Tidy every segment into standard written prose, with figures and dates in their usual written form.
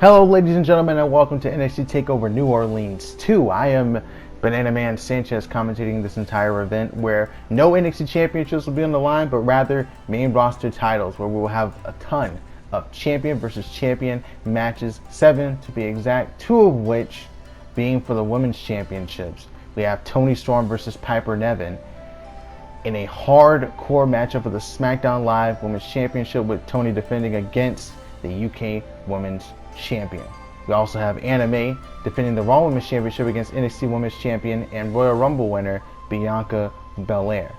Hello, ladies and gentlemen, and welcome to NXT TakeOver New Orleans 2. I am Banana Man Sanchez commentating this entire event where no NXT championships will be on the line, but rather main roster titles, where we will have a ton of champion versus champion matches, 7 to be exact, 2 of which being for the women's championships. We have Toni Storm versus Piper Niven in a hardcore matchup for the SmackDown Live Women's Championship, with Toni defending against the UK Women's Champion. We also have Anime defending the Raw Women's Championship against NXT Women's Champion and Royal Rumble winner Bianca Belair.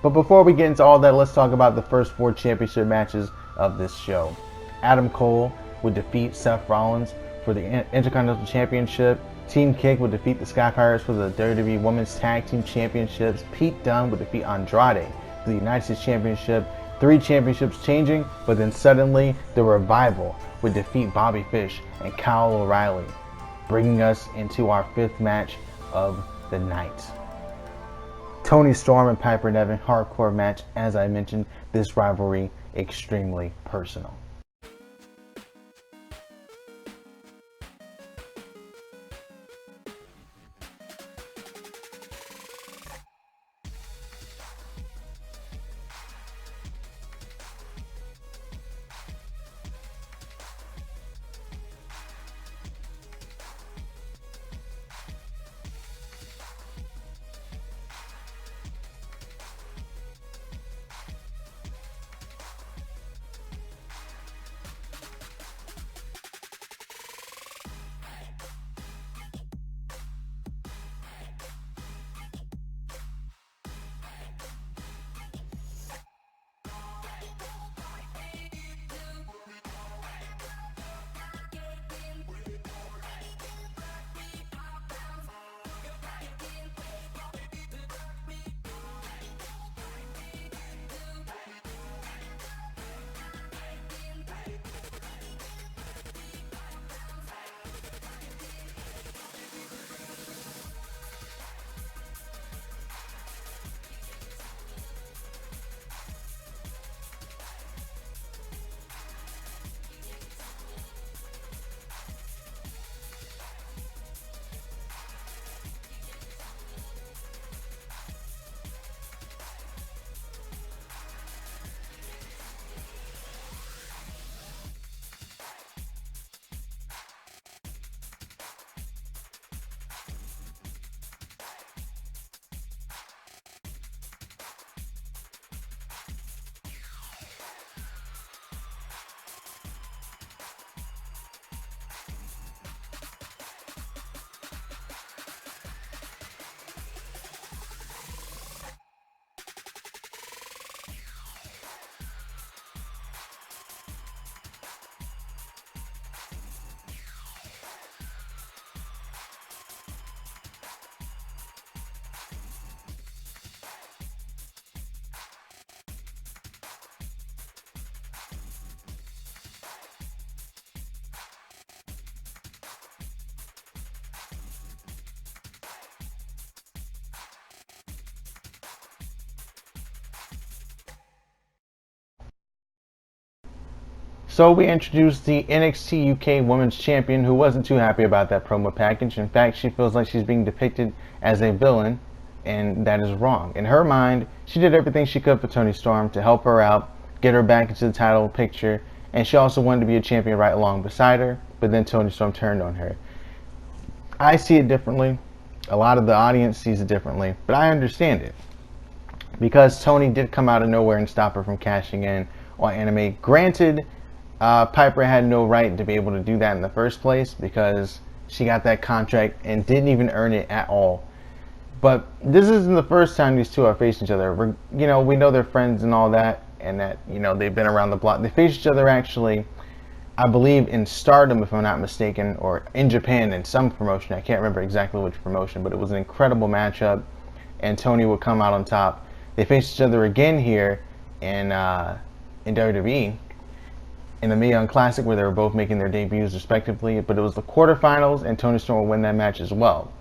But before we get into all that, let's talk about the first 4 championship matches of this show. Adam Cole would defeat Seth Rollins for the Intercontinental Championship. Team Kick would defeat the Sky Pirates for the WWE Women's Tag Team Championships. Pete Dunne would defeat Andrade for the United States Championship. 3 championships changing, but then suddenly the Revival would defeat Bobby Fish and Kyle O'Reilly, bringing us into our 5th match of the night. Toni Storm and Piper Niven, hardcore match. As I mentioned, this rivalry extremely personal. So we introduced the NXT UK Women's Champion, who wasn't too happy about that promo package. In fact, she feels like she's being depicted as a villain, and that is wrong. In her mind, she did everything she could for Toni Storm to help her out, get her back into the title picture, and she also wanted to be a champion right along beside her, but then Toni Storm turned on her. I see it differently. A lot of the audience sees it differently, but I understand it. Because Toni did come out of nowhere and stop her from cashing in on Anime. Granted, Piper had no right to be able to do that in the first place because she got that contract and didn't even earn it at all. But this isn't the first time these two are facing each other. We know they're friends and all that, and that, they've been around the block. They faced each other actually, I believe, in Stardom, if I'm not mistaken, or in Japan in some promotion. I can't remember exactly which promotion, but it was an incredible matchup, and Toni would come out on top. They faced each other again here in WWE in the Mae Young Classic, where they were both making their debuts respectively, but it was the quarterfinals, and Toni Storm would win that match as well.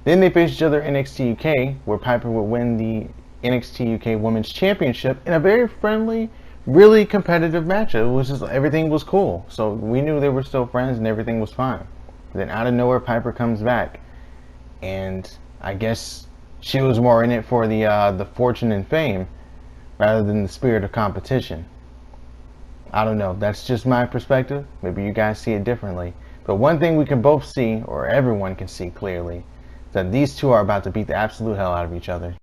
Then they faced each other in NXT UK, where Piper would win the NXT UK Women's Championship in a very friendly really competitive match. It was just everything was cool. So we knew they were still friends and everything was fine. Then out of nowhere, Piper comes back, and I guess she was more in it for the fortune and fame rather than the spirit of competition. I don't know. That's just my perspective. Maybe you guys see it differently. But one thing we can both see, or everyone can see clearly, is that these two are about to beat the absolute hell out of each other.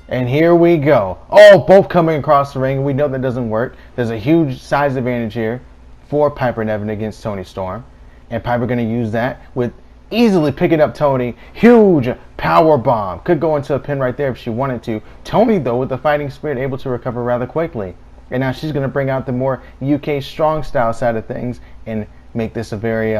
And here we go. Oh, both coming across the ring. We know that doesn't work. There's a huge size advantage here for Piper Niven against Toni Storm. And Piper going to use that with easily picking up Toni. Huge power bomb. Could go into a pin right there if she wanted to. Toni, though, with the fighting spirit, able to recover rather quickly. And now she's going to bring out the more UK strong style side of things and make this a very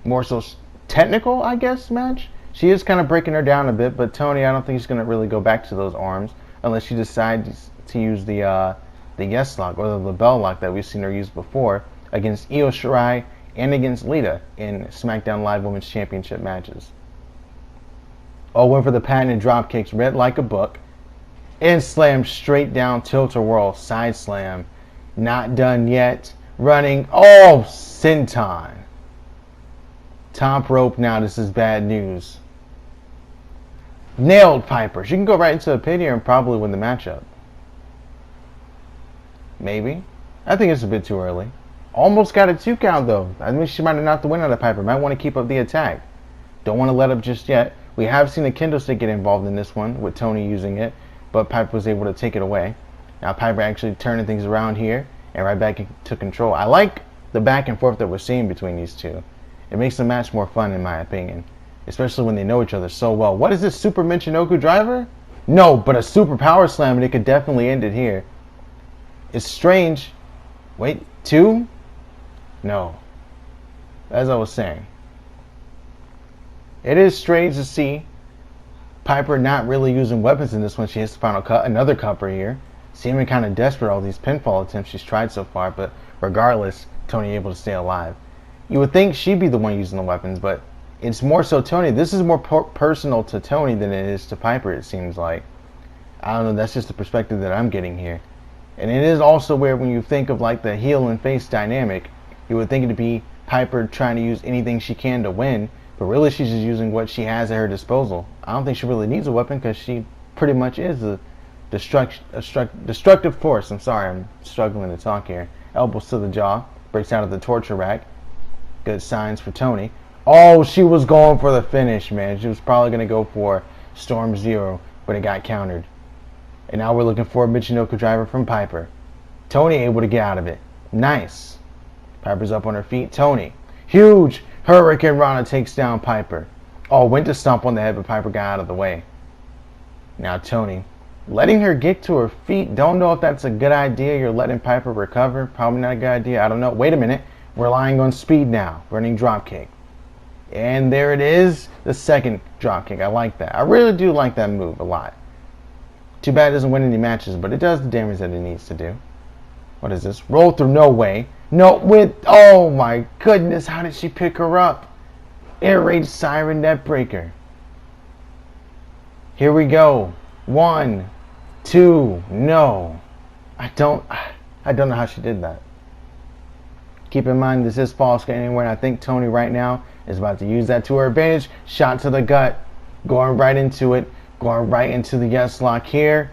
more so technical, I guess, match. She is kind of breaking her down a bit, but Toni, I don't think she's going to really go back to those arms unless she decides to use the yes lock or the bell lock that we've seen her use before against Io Shirai and against Lita in SmackDown Live Women's Championship matches. Oh, went for the patented drop kicks, read like a book, and slam straight down, tilt-a-whirl, side slam. Not done yet. Running, oh, senton. Top rope now, this is bad news. Nailed Piper. She can go right into a pin here and probably win the matchup. Maybe. I think it's a bit too early. Almost got a 2 count though. I mean, she might have knocked the win out of Piper. Might want to keep up the attack. Don't want to let up just yet. We have seen a kendo stick get involved in this one with Toni using it, but Piper was able to take it away. Now Piper actually turning things around here and right back into control. I like the back and forth that we're seeing between these two. It makes the match more fun in my opinion, especially when they know each other so well. What is this, Super Michinoku driver? No, but a super power slam, and it could definitely end it here. It's strange. Wait, 2? No. As I was saying, it is strange to see Piper not really using weapons in this one. She hits the final cut, another cover here. Seeming kind of desperate, all these pinfall attempts she's tried so far, but regardless, Toni able to stay alive. You would think she'd be the one using the weapons, but it's more so Toni. This is more personal to Toni than it is to Piper, it seems like. I don't know, that's just the perspective that I'm getting here. And it is also where when you think of like the heel and face dynamic, you would think it'd be Piper trying to use anything she can to win, but really she's just using what she has at her disposal. I don't think she really needs a weapon because she pretty much is a destructive force. I'm sorry, I'm struggling to talk here. Elbows to the jaw, breaks out of the torture rack. Good signs for Toni. Oh, she was going for the finish, man. She was probably going to go for Storm Zero, but it got countered. And now we're looking for a Michinoku driver from Piper. Toni able to get out of it. Nice. Piper's up on her feet. Toni. Huge Hurricane Rana takes down Piper. Oh, went to stomp on the head, but Piper got out of the way. Now Toni. Letting her get to her feet. Don't know if that's a good idea. You're letting Piper recover. Probably not a good idea. I don't know. Wait a minute. Relying on speed now. Running dropkick. And there it is. The second dropkick. I like that. I really do like that move a lot. Too bad it doesn't win any matches, but it does the damage that it needs to do. What is this? Roll through. No way. No, with... Oh my goodness. How did she pick her up? Air raid siren net breaker. Here we go. 1, 2. No. I don't know how she did that. Keep in mind this is false anywhere, and I think Toni right now is about to use that to her advantage. Shot to the gut. Going right into it. Going right into the yes lock here.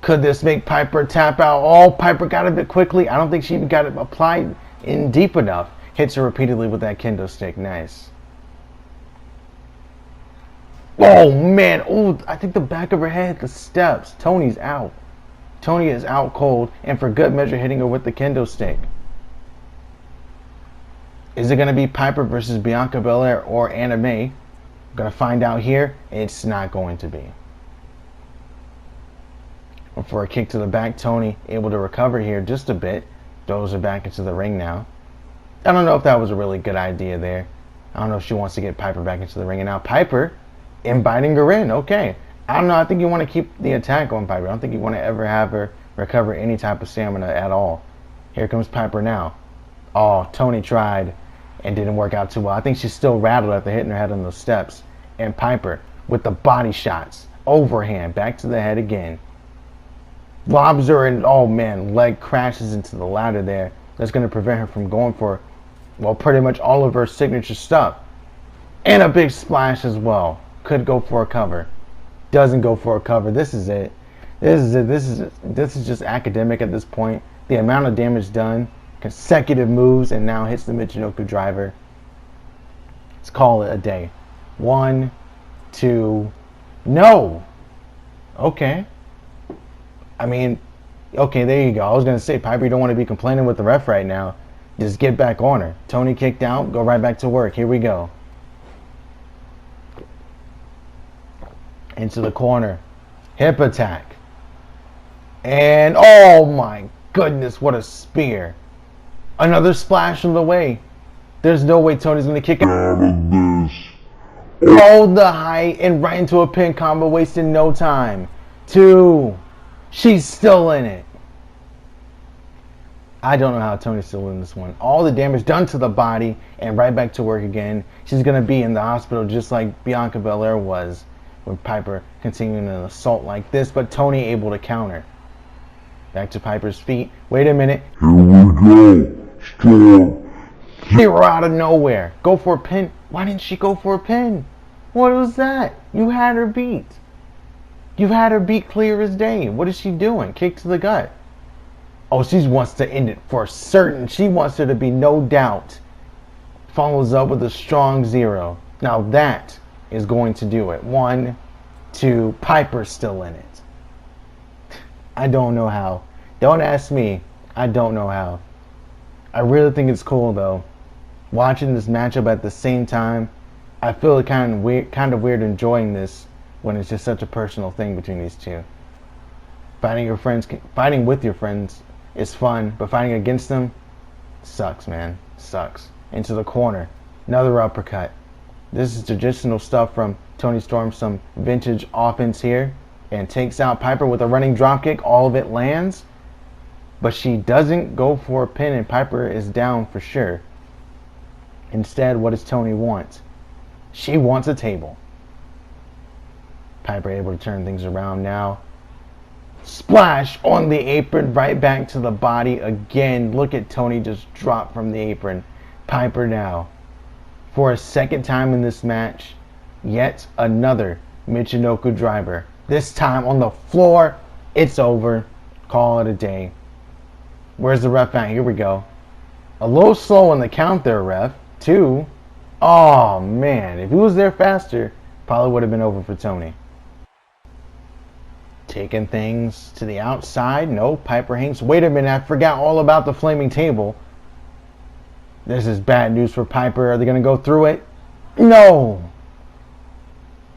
Could this make Piper tap out? Oh, Piper got it a bit quickly. I don't think she even got it applied in deep enough. Hits her repeatedly with that kendo stick. Nice. Oh, man. Oh, I think the back of her head, the steps. Toni's out. Toni is out cold, and for good measure hitting her with the kendo stick. Is it going to be Piper versus Bianca Belair or Anna May? I'm going to find out here. It's not going to be. For a kick to the back, Toni able to recover here just a bit. Throws her back into the ring now. I don't know if that was a really good idea there. I don't know if she wants to get Piper back into the ring. And now Piper inviting her in. Okay. I don't know. I think you want to keep the attack on Piper. I don't think you want to ever have her recover any type of stamina at all. Here comes Piper now. Oh, Toni tried and didn't work out too well. I think she's still rattled after hitting her head on those steps. And Piper with the body shots. Overhand. Back to the head again. lobs her, and oh man, leg crashes into the ladder there. That's going to prevent her from going for, well, pretty much all of her signature stuff. And a big splash as well. Could go for a cover. Doesn't go for a cover. This is it. This is just academic at this point. The amount of damage done, consecutive moves, and now hits the Michinoku driver. Let's call it a day. 1, 2, no. Okay. I mean, okay, there you go. I was gonna say, Piper, you don't want to be complaining with the ref right now. Just get back on her. Tony kicked out. Go right back to work. Here we go. Into the corner. Hip attack. And oh my goodness, what a spear. Another splash on the way. There's no way Tony's going to kick out of this. Oh, the height and right into a pin combo, wasting no time. 2. She's still in it. I don't know how Tony's still in this one. All the damage done to the body and right back to work again. She's going to be in the hospital just like Bianca Belair was with Piper continuing an assault like this, but Tony able to counter. Back to Piper's feet. Wait a minute. Here we go. Strong. Zero out of nowhere. Go for a pin. Why didn't she go for a pin? What was that? You had her beat. You've had her beat clear as day. What is she doing? Kick to the gut. Oh, she wants to end it for certain. She wants there to be no doubt. Follows up with a strong 0. Now that is going to do it. 1, 2. Piper's still in it. I don't know how. Don't ask me. I don't know how. I really think it's cool though. Watching this matchup at the same time, I feel kind of weird enjoying this when it's just such a personal thing between these two. Fighting with your friends is fun, but fighting against them sucks, man. Sucks. Into the corner. Another uppercut. This is traditional stuff from Toni Storm, some vintage offense here. And takes out Piper with a running dropkick. All of it lands. But she doesn't go for a pin, and Piper is down for sure. Instead, what does Toni want? She wants a table. Piper able to turn things around now. Splash on the apron, right back to the body again. Look at Toni just drop from the apron. Piper now, for a second time in this match, yet another Michinoku driver. This time on the floor. It's over. Call it a day. Where's the ref at? Here we go. A little slow on the count there, ref. 2. Oh, man. If he was there faster, probably would have been over for Toni. Taking things to the outside. No, Piper hangs. Wait a minute. I forgot all about the flaming table. This is bad news for Piper. Are they going to go through it? No.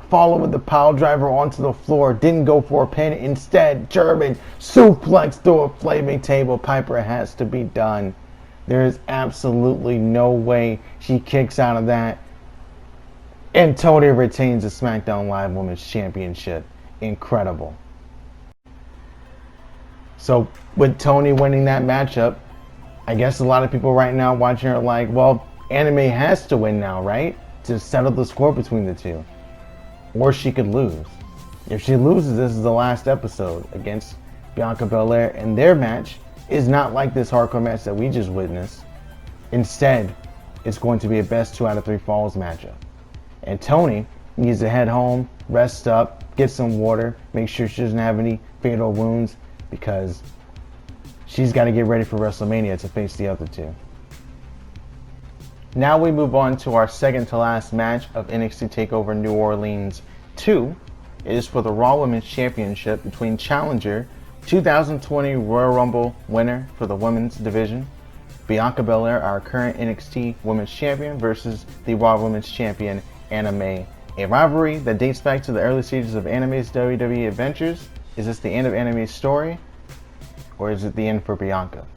Follow with the pile driver onto the floor. Didn't go for a pin. Instead, German suplex through a flaming table. Piper has to be done. There is absolutely no way she kicks out of that. And Toni retains the SmackDown Live Women's Championship. Incredible. So, with Toni winning that matchup, I guess a lot of people right now watching are like, well, Anime has to win now, right? To settle the score between the two. Or she could lose. If she loses, this is the last episode against Bianca Belair, and their match is not like this hardcore match that we just witnessed. Instead, it's going to be a best 2 out of 3 falls matchup. And Toni needs to head home, rest up, get some water, make sure she doesn't have any fatal wounds, because she's got to get ready for WrestleMania to face the other two. Now we move on to our second to last match of NXT TakeOver New Orleans 2. It is for the Raw Women's Championship between challenger 2020 Royal Rumble winner for the women's division, Bianca Belair, our current NXT Women's Champion, versus the Raw Women's Champion, Anna May. A rivalry that dates back to the early stages of Anna May's WWE adventures. Is this the end of Anna May's story, or is it the end for Bianca?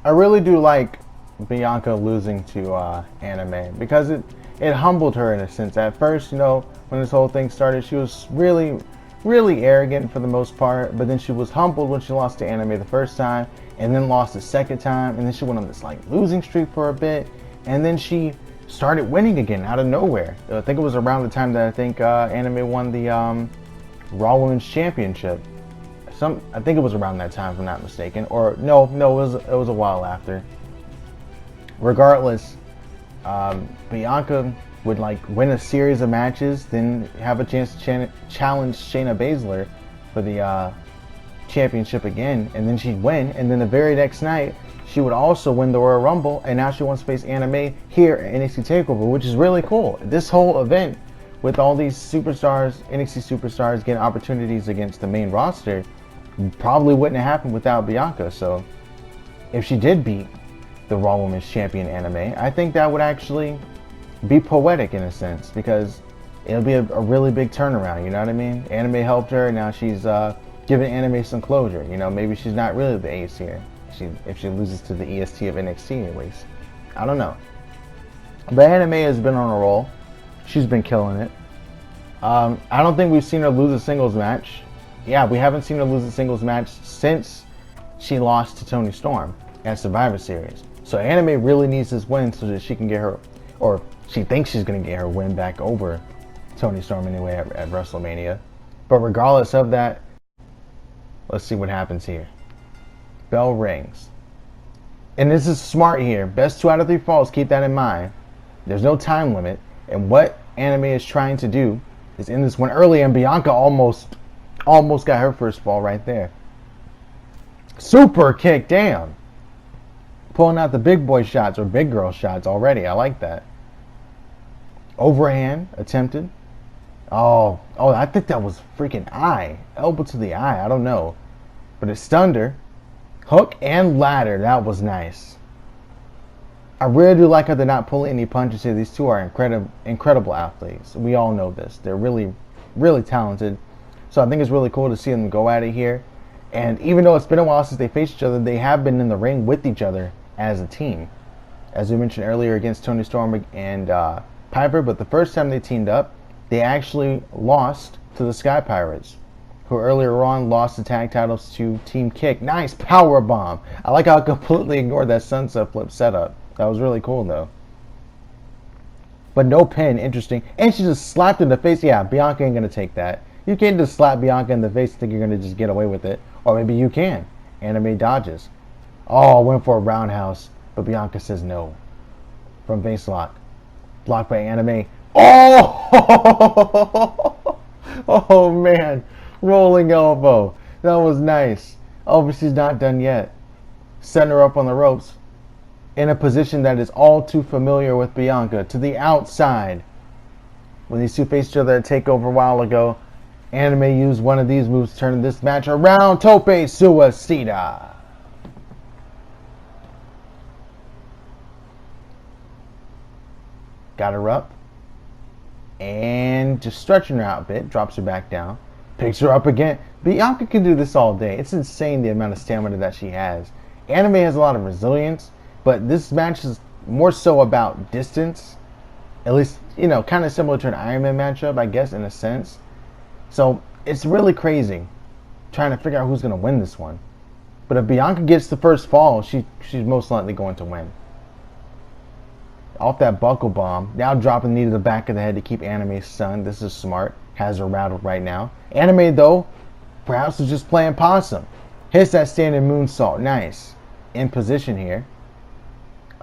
I really do like Bianca losing to Anime because it humbled her in a sense. At first, when this whole thing started, she was really arrogant for the most part, but then she was humbled when she lost to Anime the first time, and then lost the second time, and then she went on this like losing streak for a bit, and then she started winning again out of nowhere. I think it was around the time that Anime won the Raw Women's Championship. I think it was around that time, if I'm not mistaken. Or no, it was a while after. Regardless, Bianca would like win a series of matches, then have a chance to challenge Shayna Baszler for the championship again, and then she'd win. And then the very next night, she would also win the Royal Rumble, and now she wants to face Anime here at NXT TakeOver, which is really cool. This whole event, with all these superstars, NXT superstars getting opportunities against the main roster, probably wouldn't have happened without Bianca. So if she did beat the Raw Women's Champion Anime, I think that would actually be poetic in a sense, because it'll be a really big turnaround, you know what I mean? Anime helped her, and now she's giving Anime some closure. Maybe she's not really the ace here, if she loses to the EST of NXT at least. I don't know. But Anime has been on a roll. She's been killing it. I don't think we've seen her lose a singles match. Yeah, we haven't seen her lose a singles match since she lost to Toni Storm at Survivor Series. So Anime really needs this win so that she can get her, or she thinks she's going to get her win back over Toni Storm anyway at WrestleMania. But regardless of that, let's see what happens here. Bell rings. And this is smart here. Best 2 out of 3 falls, keep that in mind. There's no time limit. And what Anime is trying to do is end this one early, and Bianca almost got her first fall right there. Super kick, damn. Pulling out the big boy shots or big girl shots already. I like that. Overhand attempted. Oh, I think that was freaking eye. Elbow to the eye. I don't know. But it stunned her. Hook and ladder. That was nice. I really do like how they're not pulling any punches here. These two are incredible athletes. We all know this. They're really talented. So I think it's really cool to see them go at it here. And even though it's been a while since they faced each other, they have been in the ring with each other as a team. As we mentioned earlier against Toni Storm and Piper, but the first time they teamed up, they actually lost to the Sky Pirates, who earlier on lost the tag titles to Team Kick. Nice power bomb. I like how I completely ignored that sunset flip setup. That was really cool though. But no pin, interesting. And she just slapped in the face. Yeah, Bianca ain't gonna take that. You can't just slap Bianca in the face and think you're gonna just get away with it. Or maybe you can. Anime dodges. Oh, went for a roundhouse, but Bianca says no. From face lock. Blocked by Anime. Oh! Oh man. Rolling elbow. That was nice. Oh, but she's not done yet. Setting her up on the ropes. In a position that is all too familiar with Bianca. To the outside. When these two faced each other at TakeOver a while ago, Anime used one of these moves to turn this match around. Tope Suicida. Got her up. And just stretching her out a bit. Drops her back down. Picks her up again. Bianca can do this all day. It's insane the amount of stamina that she has. Anime has a lot of resilience. But this match is more so about distance. At least, kind of similar to an Iron Man matchup, I guess, in a sense. So, it's really crazy trying to figure out who's going to win this one. But if Bianca gets the first fall, she's most likely going to win. Off that buckle bomb. Now dropping the knee to the back of the head to keep Anime stunned. This is smart. Has her rattled right now. Anime, though, perhaps was just playing possum. Hits that standing moonsault. Nice. In position here.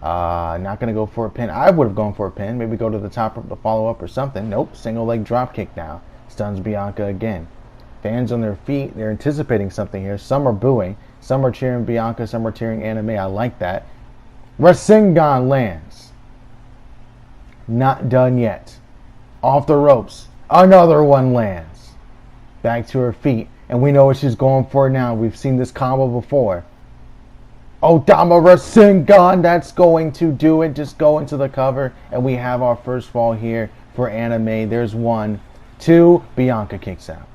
Not going to go for a pin. I would have gone for a pin. Maybe go to the top of the follow-up or something. Nope. Single leg drop kick now. Stuns Bianca again. Fans on their feet. They're anticipating something here. Some are booing. Some are cheering Bianca. Some are cheering Anime. I like that. Rasengan lands. Not done yet. Off the ropes. Another one lands. Back to her feet. And we know what she's going for now. We've seen this combo before. Odama Rasengan, that's going to do it. Just go into the cover. And we have our first fall here for Anime. There's 1, 2. Bianca kicks out.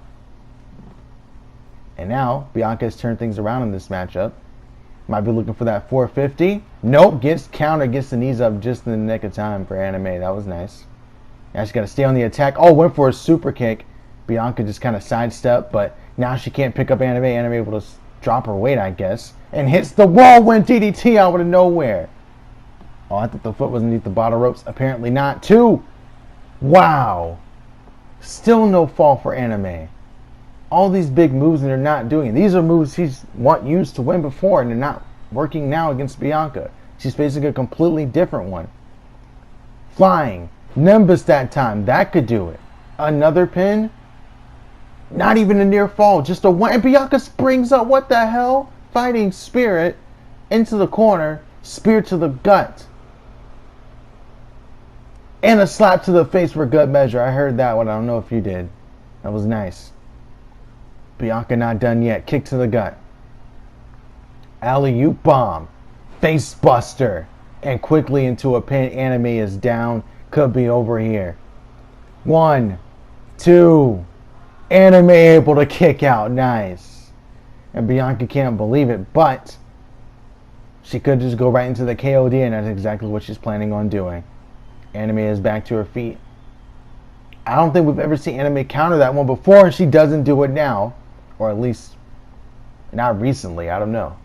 And now, Bianca has turned things around in this matchup. Might be looking for that 450. Nope, gets counter, gets the knees up just in the nick of time for Anime. That was nice. Now she's got to stay on the attack. Oh, went for a super kick. Bianca just kind of sidestepped, but now she can't pick up Anime. Anime able to drop her weight, I guess, and hits the whirlwind DDT out of nowhere. Oh, I thought the foot was underneath the bottom ropes. Apparently not. 2. Wow. Still no fall for Anime. All these big moves and they're not doing it. These are moves she's used to win before, and they're not working now against Bianca. She's facing a completely different one. Flying. Nimbus that time. That could do it. Another pin. Not even a near fall. Just a one. And Bianca springs up. What the hell? Fighting Spirit into the corner. Spear to the gut. And a slap to the face for good measure. I heard that one. I don't know if you did. That was nice. Bianca not done yet. Kick to the gut. Alley-oop bomb. Face buster. And quickly into a pin. Anime is down. Could be over here. 1, 2. Anime able to kick out. Nice. And Bianca can't believe it, but she could just go right into the KOD, and that's exactly what she's planning on doing. Anime is back to her feet. I don't think we've ever seen Anime counter that one before, and she doesn't do it now. Or at least, not recently, I don't know.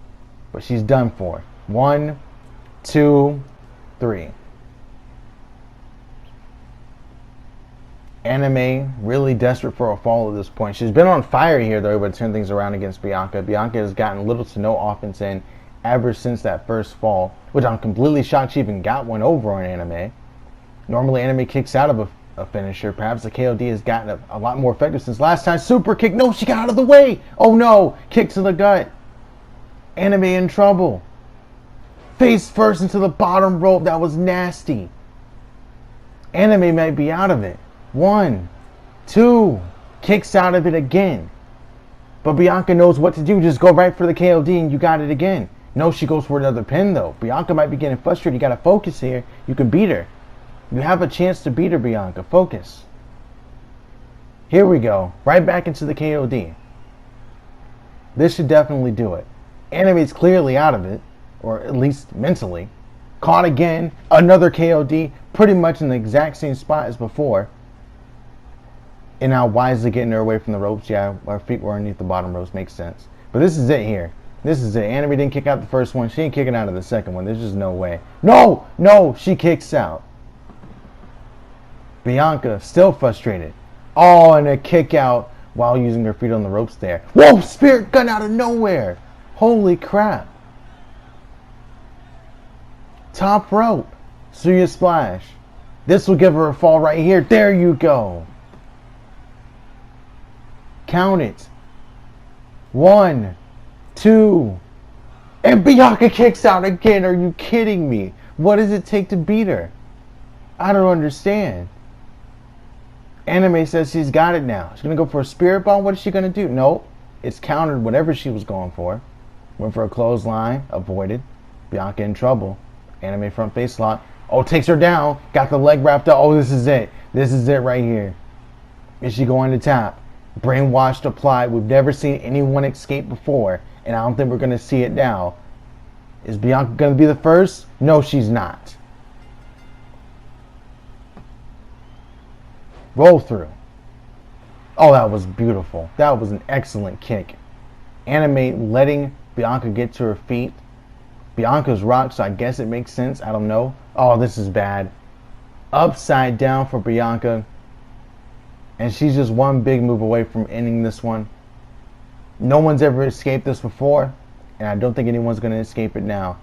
But she's done for. 1, 2, 3. Anime really desperate for a fall at this point. She's been on fire here, though, able to turn things around against Bianca. Bianca has gotten little to no offense in ever since that first fall, which I'm completely shocked she even got one over on Anime. Normally, Anime kicks out of a finisher. Perhaps the KOD has gotten a lot more effective since last time. Super kick. No, she got out of the way. Oh, no. Kick to the gut. Anime in trouble. Face first into the bottom rope. That was nasty. Anime might be out of it. 1, 2. Kicks out of it again. But Bianca knows what to do. Just go right for the KOD and you got it again. No, she goes for another pin, though. Bianca might be getting frustrated. You got to focus here. You can beat her. You have a chance to beat her, Bianca. Focus. Here we go. Right back into the KOD. This should definitely do it. Anime's clearly out of it. Or at least mentally. Caught again. Another KOD. Pretty much in the exact same spot as before. And now wisely getting her away from the ropes. Yeah, our feet were underneath the bottom ropes. Makes sense. But this is it here. This is it. Anime didn't kick out the first one. She ain't kicking out of the second one. There's just no way. No! No! She kicks out. Bianca still frustrated. Oh, and a kick out while using her feet on the ropes there. Whoa! Spirit gun out of nowhere. Holy crap. Top rope. Suya splash. This will give her a fall right here. There you go. Count it. 1, 2. And Bianca kicks out again. Are you kidding me? What does it take to beat her? I don't understand. Anime says she's got it now. She's going to go for a spirit bomb. What is she going to do? Nope. It's countered whatever she was going for. Went for a clothesline. Avoided. Bianca in trouble. Anime front face lock. Oh, takes her down. Got the leg wrapped up. Oh, this is it. This is it right here. Is she going to tap? Brainwashed applied. We've never seen anyone escape before. And I don't think we're going to see it now. Is Bianca going to be the first? No, she's not. Roll through. Oh, that was beautiful. That was an excellent kick. Anime letting Bianca get to her feet. Bianca's rocked, so I guess it makes sense. I don't know. Oh, this is bad. Upside down for Bianca. And she's just one big move away from ending this one. No one's ever escaped this before. And I don't think anyone's going to escape it now.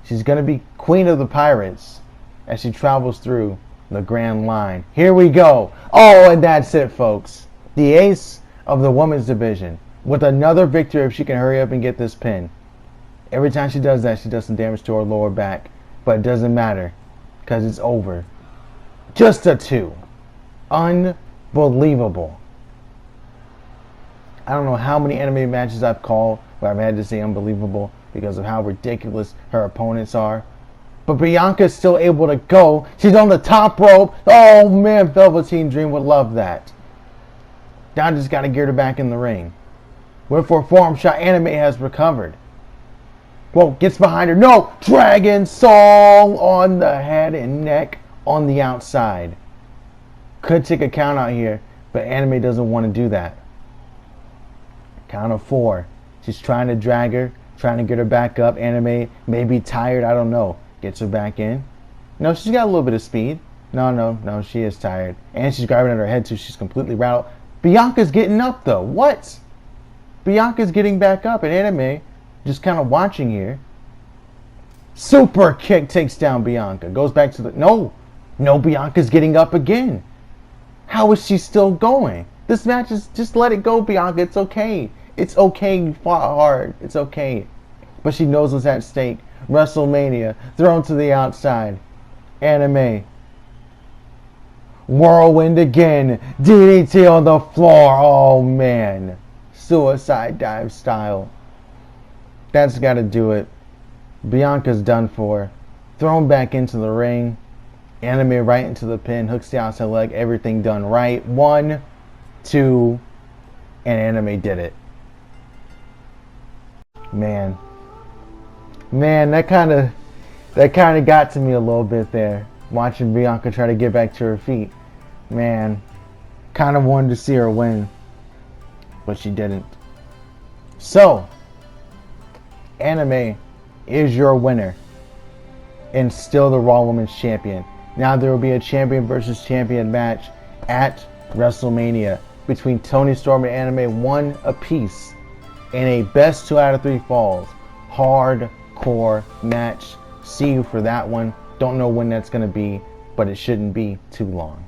She's going to be Queen of the Pirates as she travels through the Grand Line. Here we go. Oh, and that's it, folks. The ace of the women's division with another victory if she can hurry up and get this pin. Every time she does that, she does some damage to her lower back. But it doesn't matter because it's over. Just a 2. Unbelievable. I don't know how many anime matches I've called where I've had to say unbelievable because of how ridiculous her opponents are. But Bianca's still able to go. She's on the top rope. Oh, man, Velveteen Dream would love that. Now just got to get her back in the ring. Went for a forearm shot. Anime has recovered. Whoa, gets behind her. No! Dragon Song on the head and neck on the outside. Could take a count out here, but Anime doesn't want to do that. Count of 4. She's trying to drag her, trying to get her back up. Anime may be tired, I don't know. Gets her back in. No, she's got a little bit of speed. No, she is tired. And she's grabbing at her head too. She's completely rattled. Bianca's getting up though. What? Bianca's getting back up, and Anime just kind of watching here. Super kick takes down Bianca. Goes back to the... No, Bianca's getting up again. How is she still going? This match is... Just let it go, Bianca. It's okay. It's okay. You fought hard. It's okay. But she knows what's at stake. WrestleMania. Thrown to the outside. Anime. Whirlwind again. DDT on the floor. Oh, man. Suicide dive style. That's got to do it. Bianca's done for. Thrown back into the ring. Anime right into the pin. Hooks the outside leg. Everything done right. 1, 2, and Anime did it. Man, that kind of got to me a little bit there. Watching Bianca try to get back to her feet. Man, kind of wanted to see her win, but she didn't. So, Anime is your winner and still the Raw Women's Champion. Now there will be a champion versus champion match at WrestleMania between Toni Storm and Anime, 1 apiece, in a best 2 out of 3 falls hardcore match. See you for that one. Don't know when that's going to be, but it shouldn't be too long.